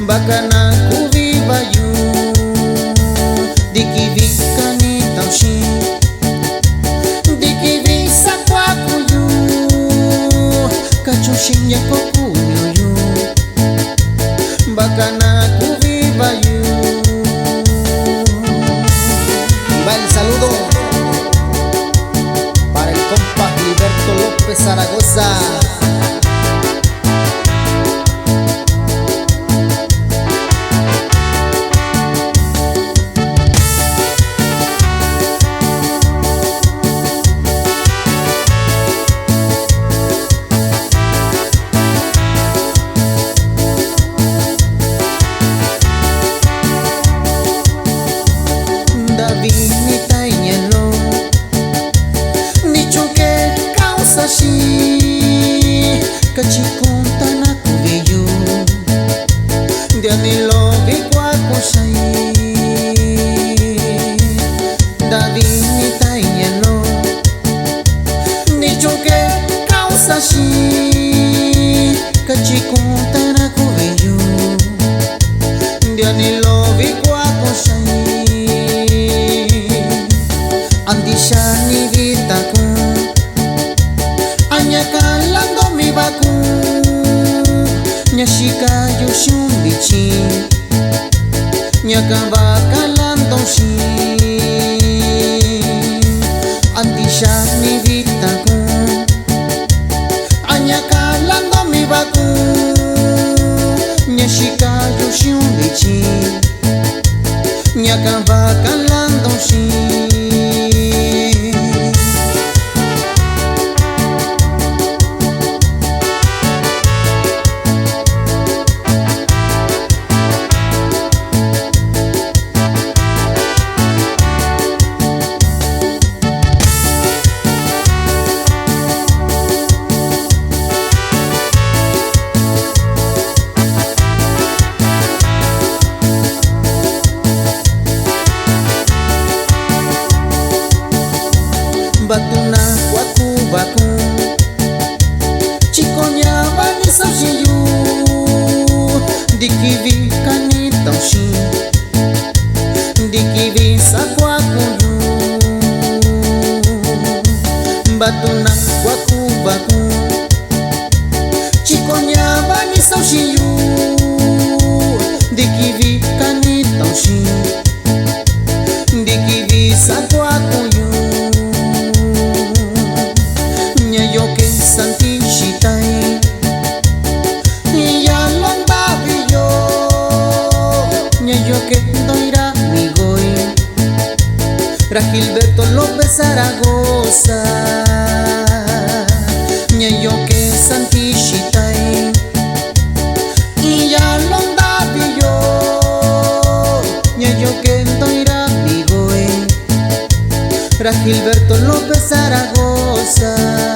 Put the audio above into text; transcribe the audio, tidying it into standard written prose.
Bacana ku viva yu Diki kani taushi Diki sakwa ku yu Kachushinya koku yu Bacana ku viva yu. Y va el saludo para el compa Gilberto López Zaragoza. Kachikunta na kuveyu Diani lobi kwa kushai Davi ni taiyano Ni choke kausa shi Kachikunta na kuveyu Diani lobi kwa kushai Andisha ni vitaku Anya kalando mi baku Nyashika yushumbichi Nyakamba kalando shi Antisha ni vitaku Anya kalando mi baku Nyashika yushumbichi Nyakamba kalando shi. Batuna waku baku Chikonya bani sajiyu Dikivi kani taushi Dikivi sakwa kuyu Batuna waku baku Chikonya bani sajiyu Dikivi kani taushi Dikivi sakwa kuyu Santi shitai Ya lomba biyo Nyayo que doira mi goy Ra Gilberto López Zaragoza Nyayo que santi shitai Ya lomba biyo Nyayo que doira mi goy Ra Gilberto López Zaragoza.